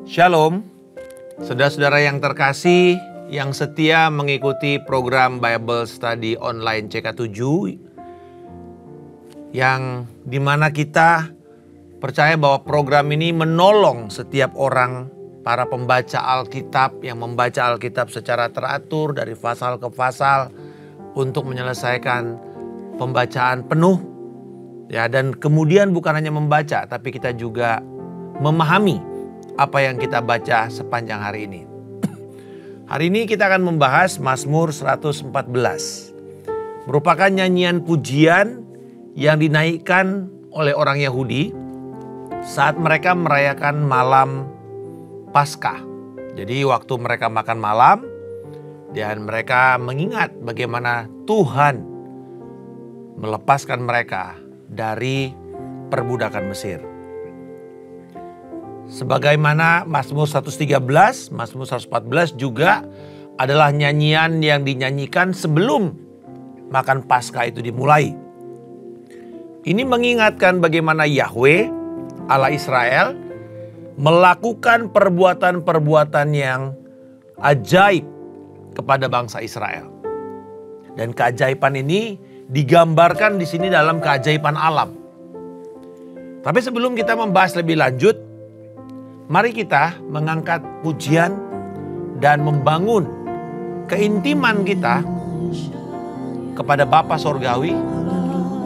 Shalom, saudara-saudara yang terkasih yang setia mengikuti program Bible Study Online CK7 yang dimana kita percaya bahwa program ini menolong setiap orang, para pembaca Alkitab yang membaca Alkitab secara teratur dari pasal ke pasal untuk menyelesaikan pembacaan penuh. Ya, dan kemudian bukan hanya membaca, tapi kita juga memahami apa yang kita baca sepanjang hari ini. Hari ini kita akan membahas Mazmur 114. Merupakan nyanyian pujian yang dinaikkan oleh orang Yahudi saat mereka merayakan malam Paskah. Jadi waktu mereka makan malam dan mereka mengingat bagaimana Tuhan melepaskan mereka dari perbudakan Mesir. Sebagaimana Mazmur 113, Mazmur 114 juga adalah nyanyian yang dinyanyikan sebelum makan Paskah itu dimulai. Ini mengingatkan bagaimana Yahweh, Allah Israel, melakukan perbuatan-perbuatan yang ajaib kepada bangsa Israel. Dan keajaiban ini digambarkan di sini dalam keajaiban alam. Tapi sebelum kita membahas lebih lanjut, mari kita mengangkat pujian dan membangun keintiman kita kepada Bapa Sorgawi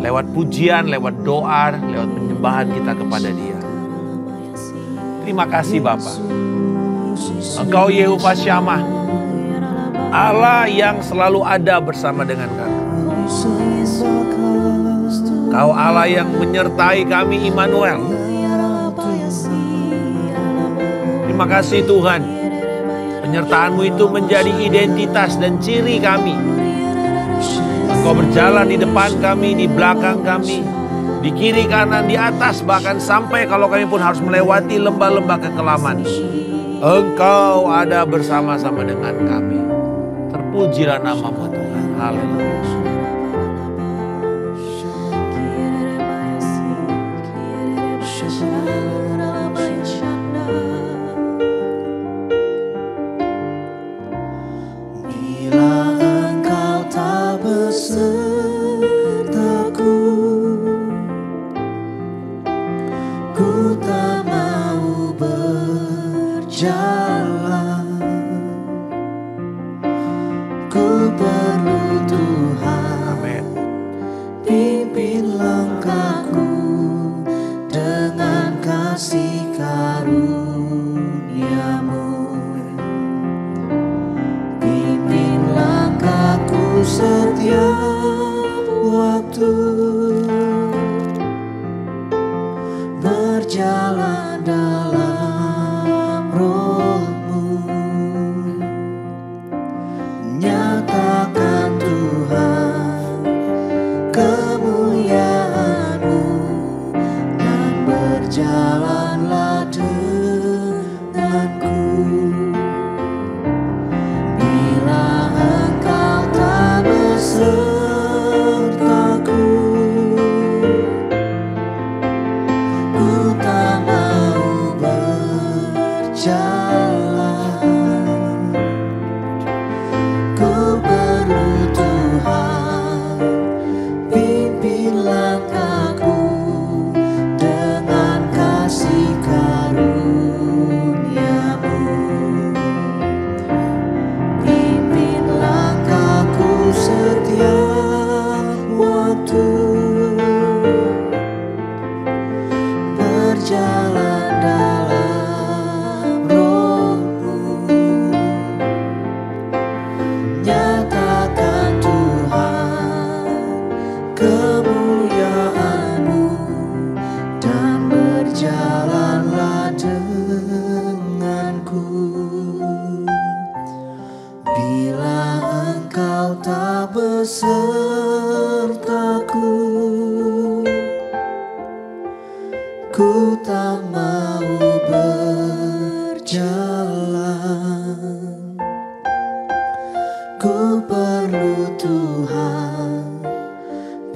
lewat pujian, lewat doa, lewat penyembahan kita kepada Dia. Terima kasih Bapa. Engkau Yehova Syamah, Allah yang selalu ada bersama dengan kami. Kau Allah yang menyertai kami, Immanuel. Terima kasih Tuhan, penyertaan-Mu itu menjadi identitas dan ciri kami. Engkau berjalan di depan kami, di belakang kami, di kiri kanan, di atas, bahkan sampai kalau kami pun harus melewati lembah-lembah kekelaman. Engkau ada bersama-sama dengan kami. Terpujilah nama-Mu Tuhan. Haleluya.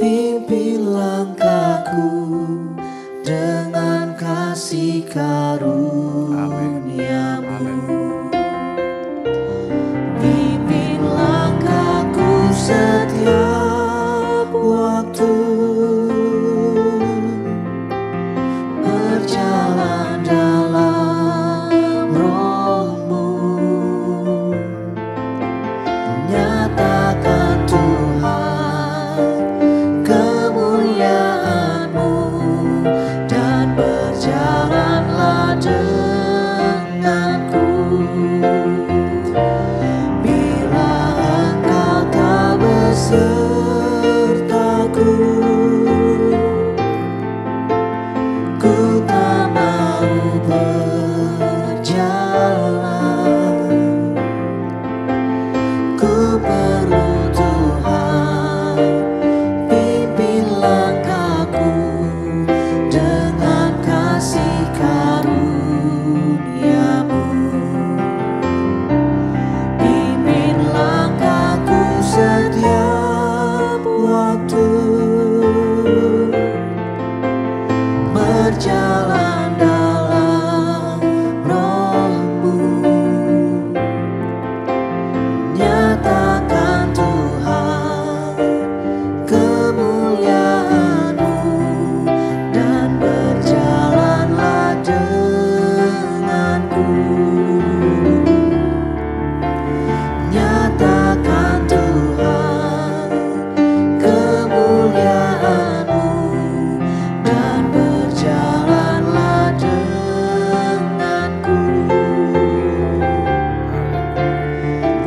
Pimpin langkahku dengan kasih kasih karuniamu. Pimpin langkahku setiap waktu, berjalan dalam roh-Mu, nyatakan Tuhan kemuliaan-Mu, dan berjalanlah denganku. Bila Engkau tak besertaku, ku tak mau berjalan. Ku perlu Tuhan, pimpin langkahku dengan kasih karuniamu. Pimpin langkahku setiap waktu, berjalan dalam roh-Mu, nyatakan Tuhan kemuliaan-Mu, dan berjalanlah denganku. Nyatakan Tuhan kemuliaan-Mu, dan berjalanlah denganku.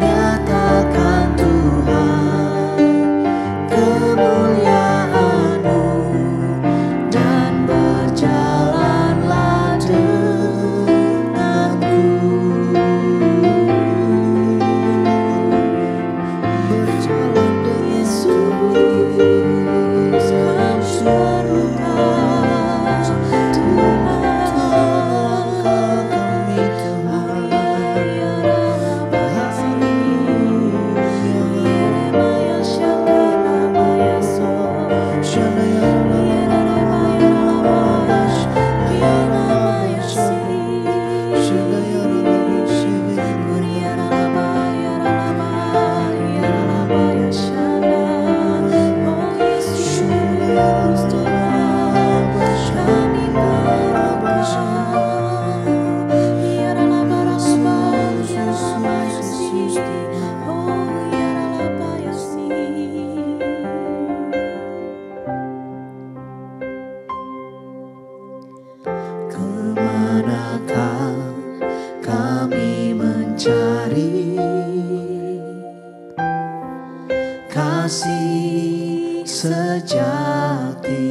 Nyatakan Tuhan kemuliaan-Mu, dan berjalanlah denganku. Berjalan dengan Yesus, kau suarakan Tuhan kami Tuhan. Kemanakah kami mencari kasih sejati?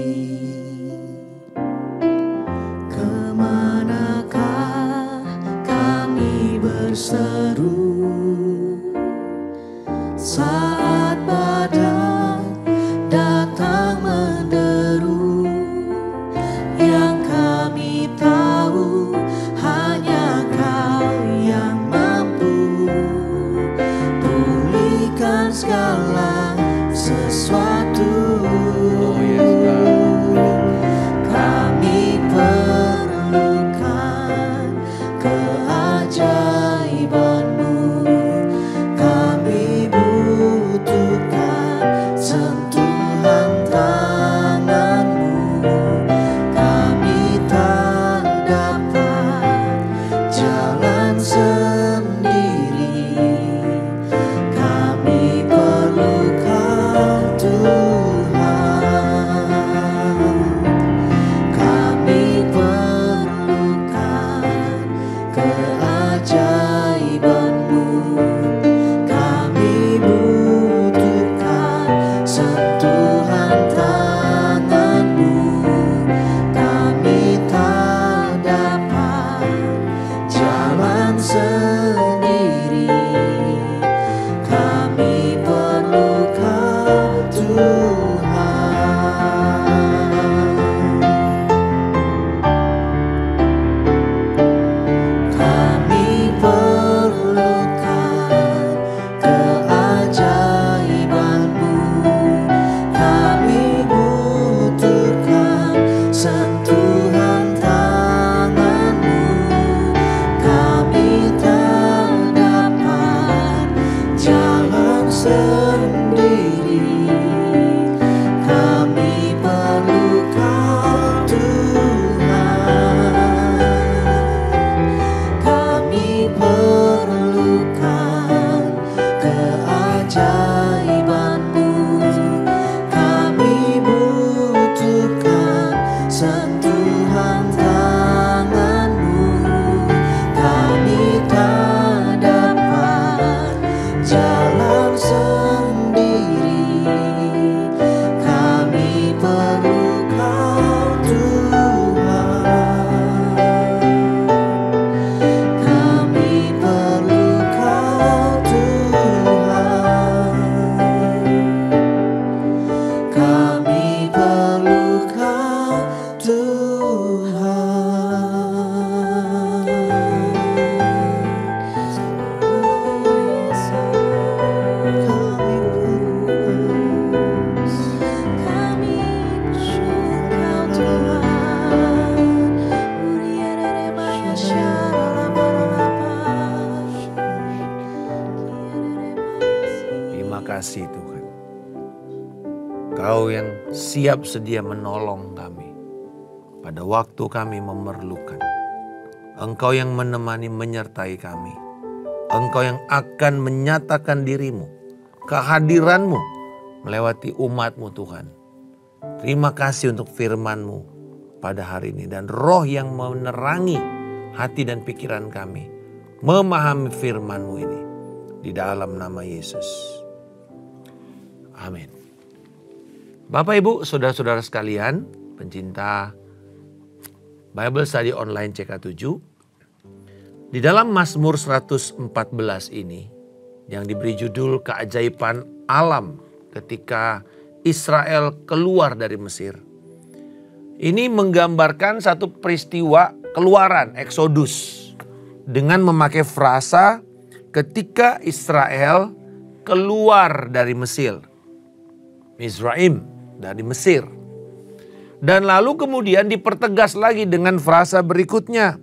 Kemanakah kami berseru saat badai datang menderu? Yang kami tahu hanya Kau yang mampu pulihkan segala sesuatu. Kami perlukan keajaiban-Mu. kasih Tuhan. Kau yang siap sedia menolong kami pada waktu kami memerlukan. Engkau yang menemani menyertai kami. Engkau yang akan menyatakan dirimu, kehadiranmu melewati umatmu Tuhan. Terima kasih untuk firman-Mu pada hari ini. Dan roh yang menerangi hati dan pikiran kami. Memahami firman-Mu ini. Di dalam nama Yesus. Amin. Bapak Ibu, saudara-saudara sekalian, pencinta Bible Study Online CK7. Di dalam Mazmur 114 ini yang diberi judul Keajaiban Alam ketika Israel keluar dari Mesir. Ini menggambarkan satu peristiwa keluaran, Exodus. Dengan memakai frasa ketika Israel keluar dari Mesir. Mizraim, dari Mesir. Dan lalu kemudian dipertegas lagi dengan frasa berikutnya.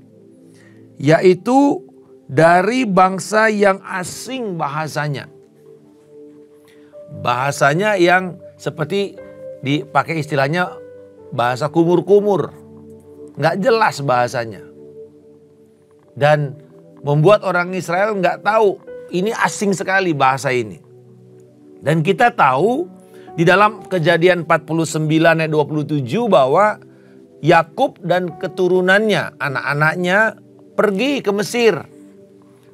Yaitu dari bangsa yang asing bahasanya. Bahasanya yang seperti dipakai istilahnya bahasa kumur-kumur. Nggak jelas bahasanya. Dan membuat orang Israel nggak tahu. Ini asing sekali bahasa ini. Dan kita tahu di dalam Kejadian 49 ayat 27 bahwa Yakub dan keturunannya, anak-anaknya pergi ke Mesir.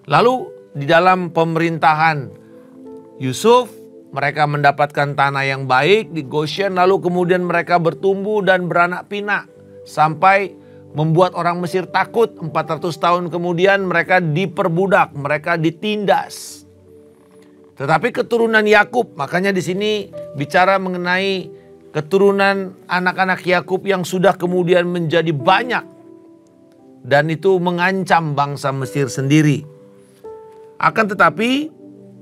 Lalu di dalam pemerintahan Yusuf, mereka mendapatkan tanah yang baik di Goshen. Lalu kemudian mereka bertumbuh dan beranak pinak. Sampai membuat orang Mesir takut. 400 tahun kemudian mereka diperbudak, mereka ditindas. Tetapi keturunan Yakub, makanya di sini bicara mengenai keturunan anak-anak Yakub yang sudah kemudian menjadi banyak. Dan itu mengancam bangsa Mesir sendiri. Akan tetapi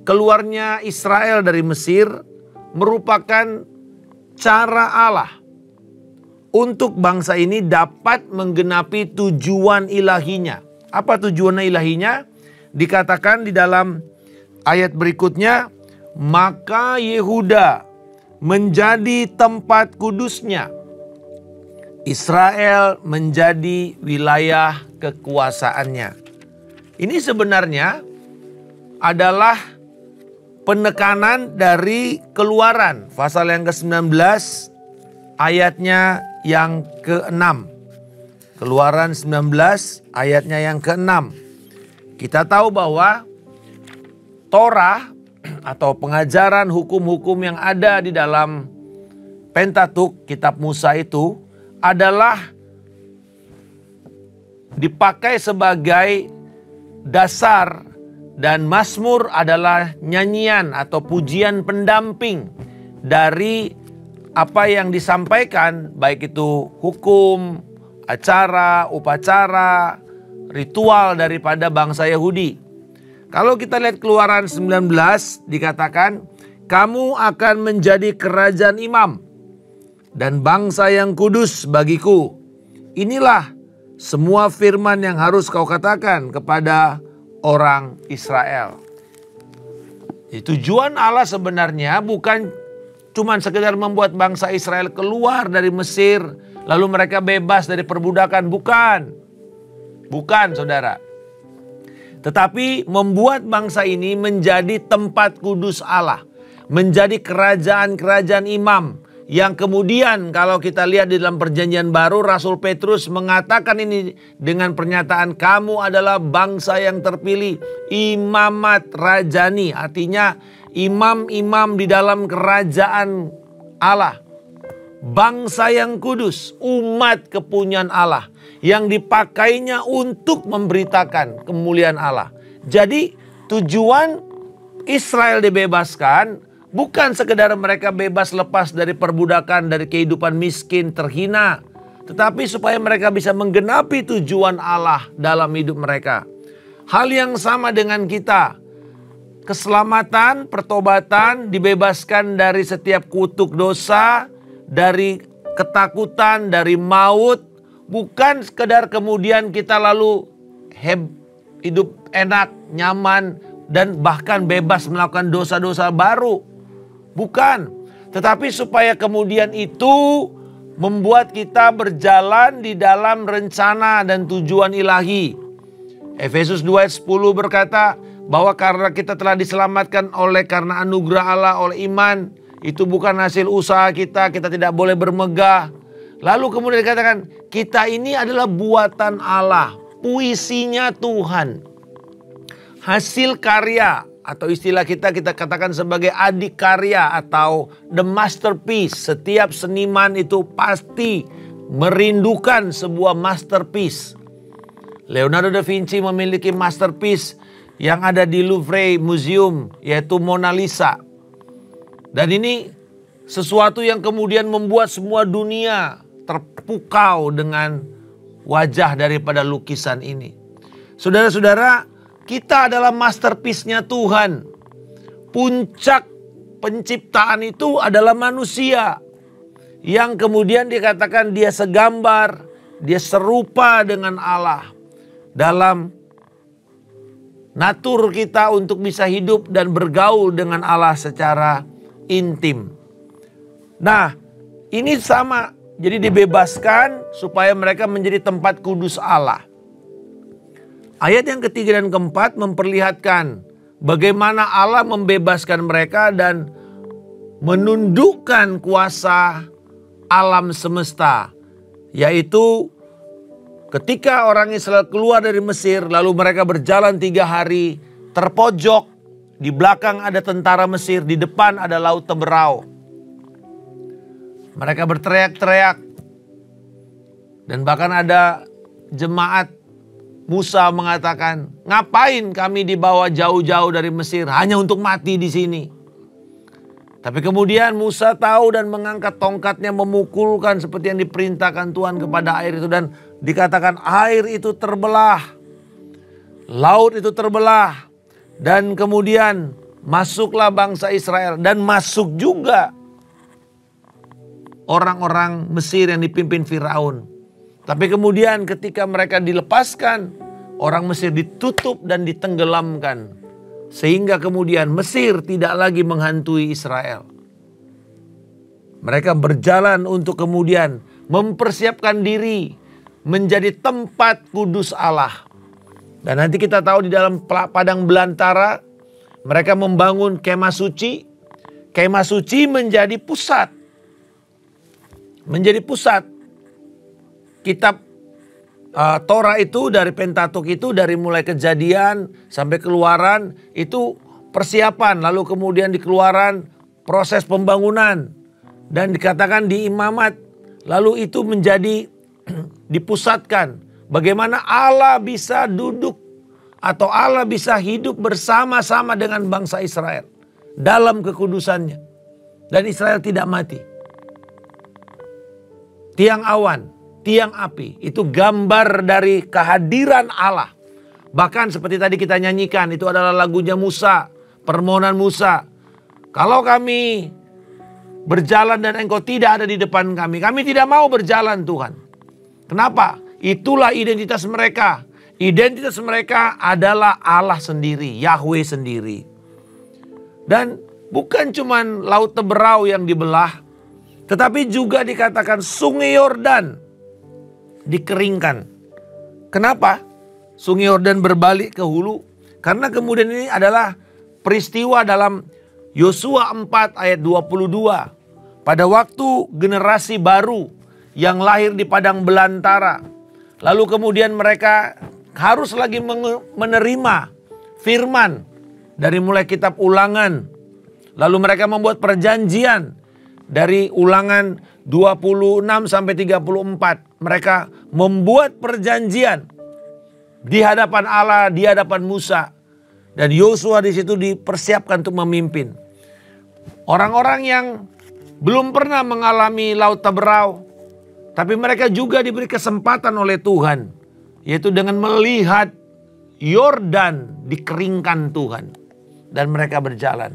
keluarnya Israel dari Mesir merupakan cara Allah untuk bangsa ini dapat menggenapi tujuan ilahinya. Apa tujuan ilahinya? Dikatakan di dalam ayat berikutnya, maka Yehuda menjadi tempat kudusnya. Israel menjadi wilayah kekuasaannya. Ini sebenarnya adalah penekanan dari Keluaran pasal yang ke-19 ayatnya yang ke-6. Keluaran 19 ayatnya yang ke-6. Kita tahu bahwa Torah atau pengajaran hukum-hukum yang ada di dalam Pentatuk, kitab Musa itu adalah dipakai sebagai dasar dan Mazmur adalah nyanyian atau pujian pendamping dari apa yang disampaikan, baik itu hukum, acara, upacara, ritual daripada bangsa Yahudi. Kalau kita lihat Keluaran 19 dikatakan, kamu akan menjadi kerajaan imam dan bangsa yang kudus bagiku. Inilah semua firman yang harus kau katakan kepada orang Israel. Tujuan Allah sebenarnya bukan cuma sekedar membuat bangsa Israel keluar dari Mesir, lalu mereka bebas dari perbudakan. Bukan saudara. Tetapi membuat bangsa ini menjadi tempat kudus Allah. Menjadi kerajaan-kerajaan imam. Yang kemudian kalau kita lihat di dalam perjanjian baru, Rasul Petrus mengatakan ini dengan pernyataan, kamu adalah bangsa yang terpilih, imamat rajani. Artinya imam-imam di dalam kerajaan Allah. Bangsa yang kudus, umat kepunyaan Allah. Yang dipakainya untuk memberitakan kemuliaan Allah. Jadi tujuan Israel dibebaskan bukan sekedar mereka bebas lepas dari perbudakan, dari kehidupan miskin, terhina. Tetapi supaya mereka bisa menggenapi tujuan Allah dalam hidup mereka. Hal yang sama dengan kita. Keselamatan, pertobatan, dibebaskan dari setiap kutuk dosa, dari ketakutan, dari maut. Bukan sekedar kemudian kita lalu hidup enak, nyaman, dan bahkan bebas melakukan dosa-dosa baru. Bukan. Tetapi supaya kemudian itu membuat kita berjalan di dalam rencana dan tujuan ilahi. Efesus 2 ayat 10 berkata bahwa karena kita telah diselamatkan karena anugerah Allah oleh iman. Itu bukan hasil usaha kita tidak boleh bermegah. Lalu kemudian dikatakan kita ini adalah buatan Allah, puisinya Tuhan. Hasil karya atau istilah kita katakan sebagai adik karya atau the masterpiece. Setiap seniman itu pasti merindukan sebuah masterpiece. Leonardo da Vinci memiliki masterpiece yang ada di Louvre Museum, yaitu Mona Lisa. Dan ini sesuatu yang kemudian membuat semua dunia terpukau dengan wajah daripada lukisan ini. Saudara-saudara, kita adalah masterpiece-nya Tuhan. Puncak penciptaan itu adalah manusia. Yang kemudian dikatakan dia segambar, dia serupa dengan Allah. Dalam natur kita untuk bisa hidup dan bergaul dengan Allah secara intim. Nah, ini sama. Jadi dibebaskan supaya mereka menjadi tempat kudus Allah. Ayat yang ketiga dan keempat memperlihatkan bagaimana Allah membebaskan mereka dan menundukkan kuasa alam semesta. Yaitu ketika orang Israel keluar dari Mesir, lalu mereka berjalan 3 hari terpojok. Di belakang ada tentara Mesir, di depan ada Laut Teberau. Mereka berteriak-teriak. Dan bahkan ada jemaat Musa mengatakan, ngapain kami dibawa jauh-jauh dari Mesir hanya untuk mati di sini. Tapi kemudian Musa tahu dan mengangkat tongkatnya memukulkan seperti yang diperintahkan Tuhan kepada air itu. Dan dikatakan air itu terbelah. Laut itu terbelah. Dan kemudian masuklah bangsa Israel. Dan masuk juga orang-orang Mesir yang dipimpin Firaun. Tapi kemudian ketika mereka dilepaskan, orang Mesir ditutup dan ditenggelamkan. Sehingga kemudian Mesir tidak lagi menghantui Israel. Mereka berjalan untuk kemudian mempersiapkan diri menjadi tempat kudus Allah. Dan nanti kita tahu di dalam padang belantara mereka membangun kemah suci. Kemah suci menjadi pusat. Menjadi pusat. Kitab Torah itu dari Pentatuk itu dari mulai Kejadian sampai Keluaran itu persiapan. Lalu kemudian di Keluaran proses pembangunan. Dan dikatakan di imamat. Lalu itu menjadi dipusatkan. Bagaimana Allah bisa duduk atau Allah bisa hidup bersama-sama dengan bangsa Israel. Dalam kekudusannya. Dan Israel tidak mati. Tiang awan, tiang api itu gambar dari kehadiran Allah. Bahkan seperti tadi kita nyanyikan itu adalah lagunya Musa, permohonan Musa. Kalau kami berjalan dan engkau tidak ada di depan kami tidak mau berjalan Tuhan. Kenapa? Itulah identitas mereka. Identitas mereka adalah Allah sendiri, Yahweh sendiri. Dan bukan cuman Laut Teberau yang dibelah, tetapi juga dikatakan Sungai Yordan dikeringkan. Kenapa? Sungai Yordan berbalik ke hulu. Karena kemudian ini adalah peristiwa dalam Yosua 4 ayat 22. Pada waktu generasi baru yang lahir di padang belantara. Lalu kemudian mereka harus lagi menerima firman dari mulai kitab Ulangan. Lalu mereka membuat perjanjian. Dari Ulangan 26 sampai 34. Mereka membuat perjanjian di hadapan Allah, di hadapan Musa. Dan Yosua di situ dipersiapkan untuk memimpin. Orang-orang yang belum pernah mengalami Laut Teberau. Tapi mereka juga diberi kesempatan oleh Tuhan. Yaitu dengan melihat Yordan dikeringkan Tuhan. Dan mereka berjalan.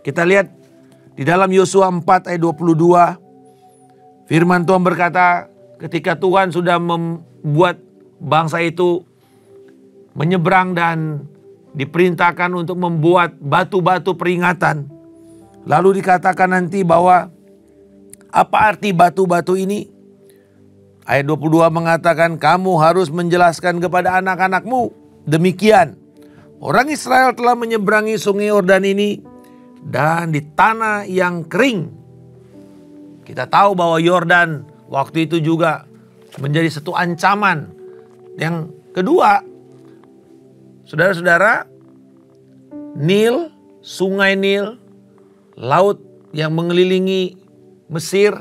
Kita lihat di dalam Yosua 4 ayat 22, firman Tuhan berkata, ketika Tuhan sudah membuat bangsa itu menyeberang dan diperintahkan untuk membuat batu-batu peringatan. Lalu dikatakan nanti bahwa apa arti batu-batu ini? Ayat 22 mengatakan, kamu harus menjelaskan kepada anak-anakmu. Demikian, orang Israel telah menyeberangi sungai Yordan ini dan di tanah yang kering. Kita tahu bahwa Yordan waktu itu juga menjadi satu ancaman. Yang kedua, saudara-saudara, Nil, sungai Nil, laut yang mengelilingi Mesir,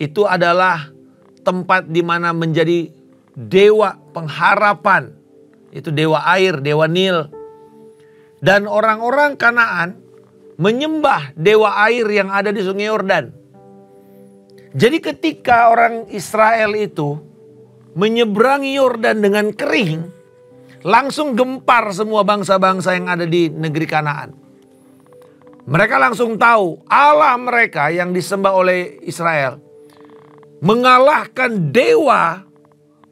itu adalah tempat di mana menjadi dewa pengharapan. Itu dewa air, dewa Nil. Dan orang-orang Kanaan menyembah dewa air yang ada di sungai Yordan. Jadi ketika orang Israel itu menyeberangi Yordan dengan kering, langsung gempar semua bangsa-bangsa yang ada di negeri Kanaan. Mereka langsung tahu Allah mereka yang disembah oleh Israel mengalahkan dewa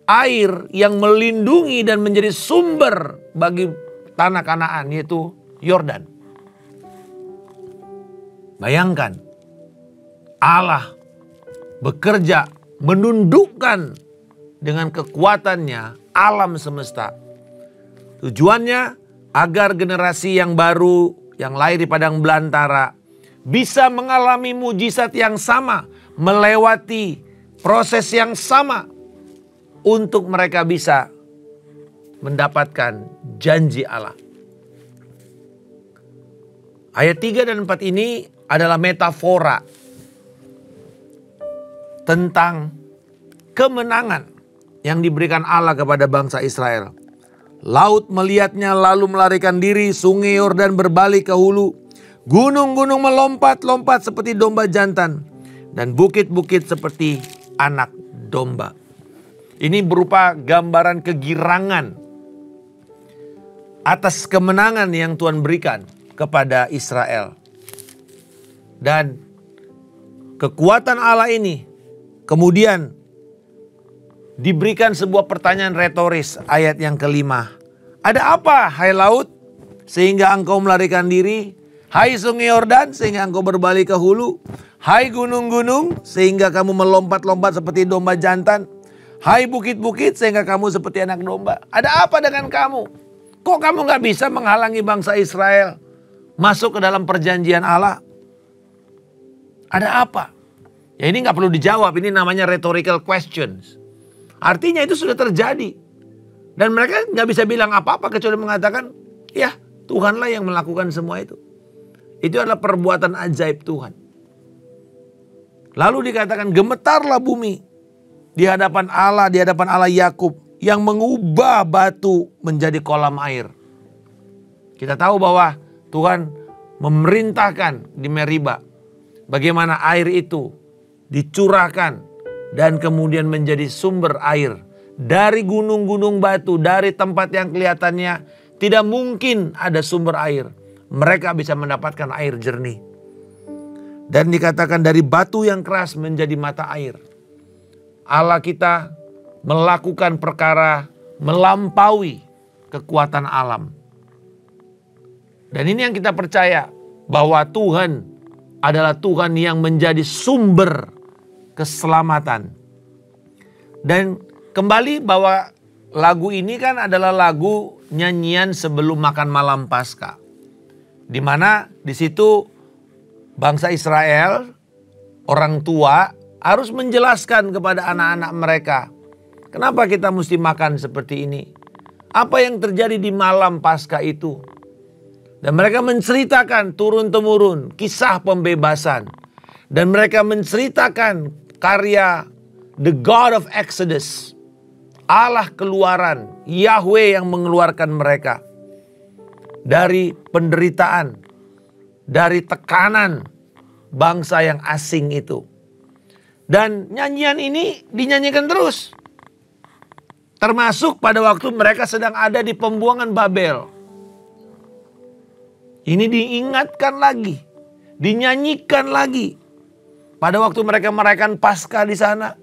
air yang melindungi dan menjadi sumber bagi tanah Kanaan, yaitu Yordan. Bayangkan, Allah bekerja menundukkan dengan kekuatannya alam semesta. Tujuannya agar generasi yang baru yang lahir di padang belantara bisa mengalami mujizat yang sama, melewati proses yang sama untuk mereka bisa mendapatkan janji Allah. Ayat 3 dan 4 ini adalah metafora tentang kemenangan yang diberikan Allah kepada bangsa Israel. Laut melihatnya lalu melarikan diri, sungai Yordan berbalik ke hulu, gunung-gunung melompat-lompat seperti domba jantan, dan bukit-bukit seperti anak domba. Ini berupa gambaran kegirangan atas kemenangan yang Tuhan berikan kepada Israel. Dan kekuatan Allah ini kemudian diberikan sebuah pertanyaan retoris, ayat yang kelima. Ada apa, hai laut, sehingga engkau melarikan diri? Hai sungai Yordan, sehingga engkau berbalik ke hulu? Hai gunung-gunung, sehingga kamu melompat-lompat seperti domba jantan? Hai bukit-bukit, sehingga kamu seperti anak domba? Ada apa dengan kamu? Kok kamu gak bisa menghalangi bangsa Israel masuk ke dalam perjanjian Allah? Ada apa? Ya ini gak perlu dijawab, ini namanya rhetorical questions. Artinya itu sudah terjadi. Dan mereka gak bisa bilang apa-apa kecuali mengatakan, ya Tuhanlah yang melakukan semua itu. Itu adalah perbuatan ajaib Tuhan. Lalu dikatakan gemetarlah bumi di hadapan Allah Yakub yang mengubah batu menjadi kolam air. Kita tahu bahwa Tuhan memerintahkan di Meriba bagaimana air itu dicurahkan dan kemudian menjadi sumber air dari gunung-gunung batu, dari tempat yang kelihatannya tidak mungkin ada sumber air. Mereka bisa mendapatkan air jernih. Dan dikatakan dari batu yang keras menjadi mata air. Allah kita melakukan perkara melampaui kekuatan alam. Dan ini yang kita percaya, bahwa Tuhan adalah Tuhan yang menjadi sumber keselamatan. Dan kembali bahwa lagu ini kan adalah lagu nyanyian sebelum makan malam Paskah. Di mana di situ bangsa Israel, orang tua harus menjelaskan kepada anak-anak mereka, kenapa kita mesti makan seperti ini? Apa yang terjadi di malam Paskah itu? Dan mereka menceritakan turun-temurun kisah pembebasan. Dan mereka menceritakan karya The God of Exodus, Allah keluaran, Yahweh yang mengeluarkan mereka dari penderitaan, dari tekanan bangsa yang asing itu. Dan nyanyian ini dinyanyikan terus. Termasuk pada waktu mereka sedang ada di pembuangan Babel. Ini diingatkan lagi, dinyanyikan lagi. Pada waktu mereka merayakan Paskah di sana.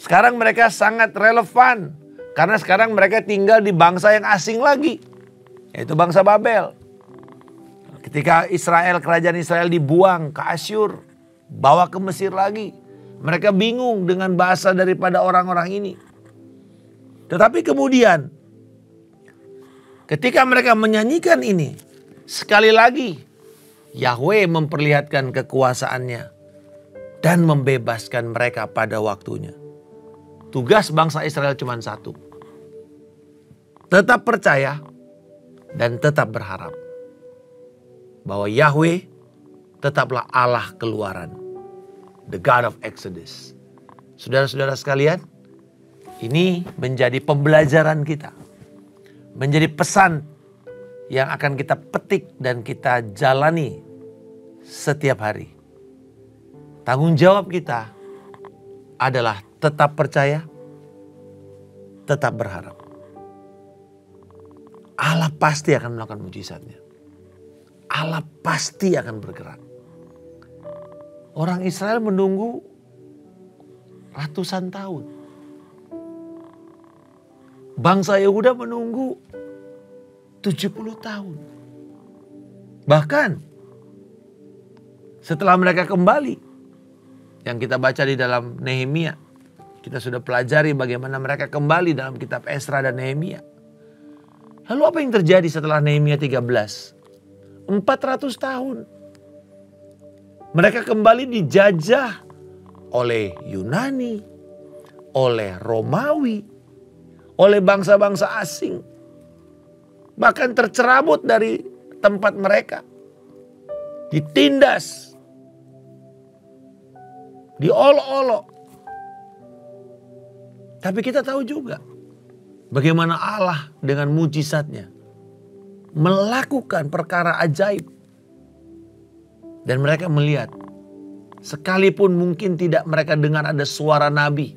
Sekarang mereka sangat relevan. Karena sekarang mereka tinggal di bangsa yang asing lagi, yaitu bangsa Babel. Ketika kerajaan Israel dibuang ke Asyur, bawa ke Mesir lagi. Mereka bingung dengan bahasa daripada orang-orang ini. Tetapi kemudian ketika mereka menyanyikan ini, sekali lagi Yahweh memperlihatkan kekuasaannya dan membebaskan mereka pada waktunya. Tugas bangsa Israel cuma satu. Tetap percaya dan tetap berharap bahwa Yahweh tetaplah Allah keluaran. The God of Exodus. Saudara-saudara sekalian, ini menjadi pembelajaran kita. Menjadi pesan yang akan kita petik dan kita jalani setiap hari. Tanggung jawab kita adalah tetap percaya, tetap berharap. Allah pasti akan melakukan mujizatnya. Allah pasti akan bergerak. Orang Israel menunggu ratusan tahun. Bangsa Yehuda menunggu 70 tahun. Bahkan setelah mereka kembali, yang kita baca di dalam Nehemia, kita sudah pelajari bagaimana mereka kembali dalam kitab Esra dan Nehemia. Lalu apa yang terjadi setelah Nehemia 13? 400 tahun. Mereka kembali dijajah oleh Yunani, oleh Romawi, oleh bangsa-bangsa asing. Bahkan tercerabut dari tempat mereka. Ditindas. Diolok-olok. Tapi kita tahu juga bagaimana Allah dengan mujizatnya melakukan perkara ajaib. Dan mereka melihat, sekalipun mungkin tidak mereka dengar ada suara nabi,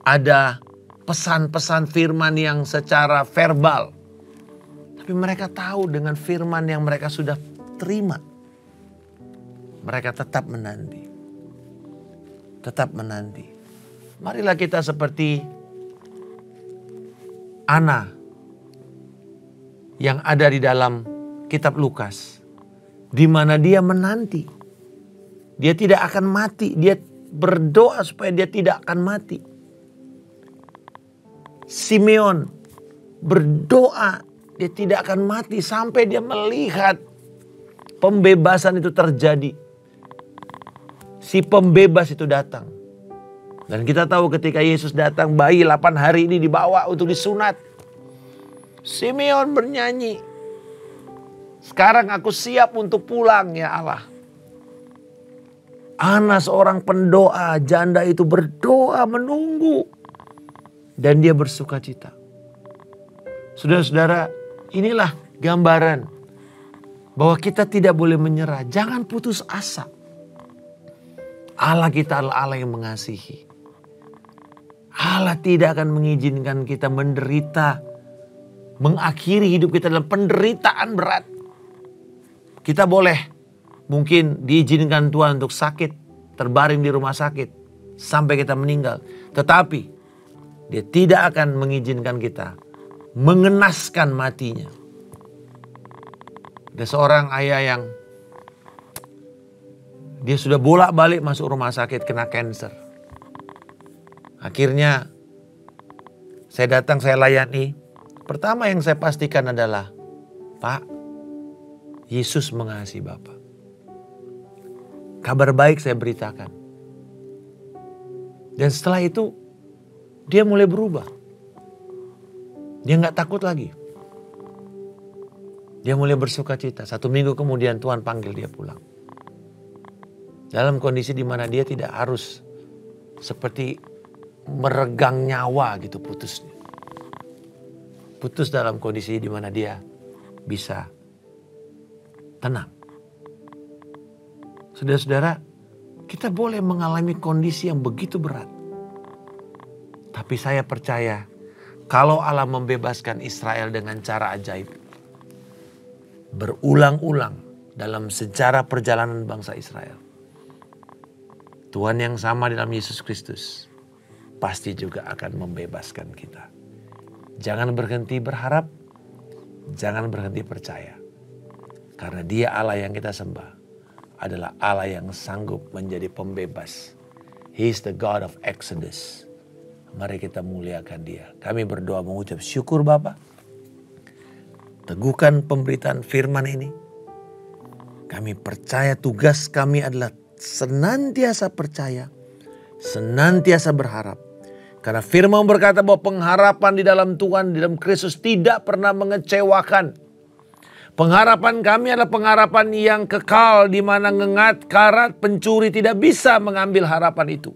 ada pesan-pesan firman yang secara verbal, tapi mereka tahu dengan firman yang mereka sudah terima, mereka tetap menanti. Tetap menanti. Marilah kita seperti Ana yang ada di dalam kitab Lukas, di mana dia menanti. Dia tidak akan mati. Dia berdoa supaya dia tidak akan mati. Simeon berdoa dia tidak akan mati sampai dia melihat pembebasan itu terjadi. Si pembebas itu datang. Dan kita tahu ketika Yesus datang, bayi 8 hari ini dibawa untuk disunat. Simeon bernyanyi, sekarang aku siap untuk pulang ya Allah. Ana seorang pendoa, janda itu berdoa menunggu. Dan dia bersuka cita. Saudara-saudara, inilah gambaran bahwa kita tidak boleh menyerah. Jangan putus asa. Allah kita adalah Allah yang mengasihi. Allah tidak akan mengizinkan kita menderita, mengakhiri hidup kita dalam penderitaan berat. Kita boleh mungkin diizinkan Tuhan untuk sakit, terbaring di rumah sakit sampai kita meninggal. Tetapi dia tidak akan mengizinkan kita mengenaskan matinya. Ada seorang ayah yang dia sudah bolak-balik masuk rumah sakit kena kanker. Akhirnya saya datang, saya layani. Pertama yang saya pastikan adalah, Pak, Yesus mengasihi Bapak. Kabar baik saya beritakan. Dan setelah itu dia mulai berubah. Dia gak takut lagi. Dia mulai bersuka cita. 1 minggu kemudian Tuhan panggil dia pulang. Dalam kondisi di mana dia tidak harus seperti meregang nyawa gitu putusnya. Putus dalam kondisi di mana dia bisa tenang. Saudara-saudara, kita boleh mengalami kondisi yang begitu berat. Tapi saya percaya kalau Allah membebaskan Israel dengan cara ajaib, berulang-ulang dalam sejarah perjalanan bangsa Israel, Tuhan yang sama dalam Yesus Kristus pasti juga akan membebaskan kita. Jangan berhenti berharap, jangan berhenti percaya. Karena Dia Allah yang kita sembah adalah Allah yang sanggup menjadi pembebas. He is the God of Exodus. Mari kita muliakan Dia. Kami berdoa mengucap syukur Bapa. Teguhkan pemberitaan firman ini. Kami percaya tugas kami adalah senantiasa percaya, senantiasa berharap. Karena firman berkata bahwa pengharapan di dalam Tuhan, di dalam Kristus tidak pernah mengecewakan. Pengharapan kami adalah pengharapan yang kekal, di mana ngengat, karat, pencuri tidak bisa mengambil harapan itu.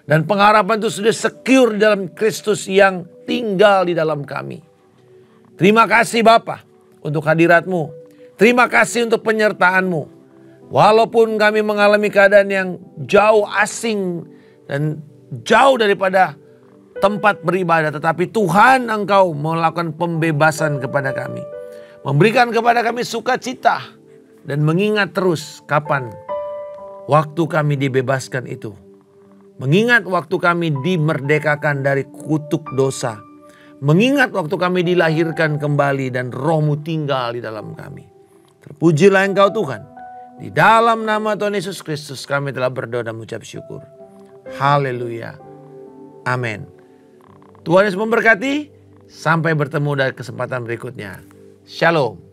Dan pengharapan itu sudah secure di dalam Kristus yang tinggal di dalam kami. Terima kasih Bapa untuk hadirat-Mu. Terima kasih untuk penyertaan-Mu. Walaupun kami mengalami keadaan yang jauh asing dan jauh daripada tempat beribadah. Tetapi Tuhan Engkau melakukan pembebasan kepada kami. Memberikan kepada kami sukacita. Dan mengingat terus kapan waktu kami dibebaskan itu. Mengingat waktu kami dimerdekakan dari kutuk dosa. Mengingat waktu kami dilahirkan kembali dan Roh-Mu tinggal di dalam kami. Terpujilah Engkau Tuhan. Di dalam nama Tuhan Yesus Kristus kami telah berdoa dan mengucap syukur. Haleluya. Amin. Tuhan Yesus memberkati. Sampai bertemu dari kesempatan berikutnya. Shalom.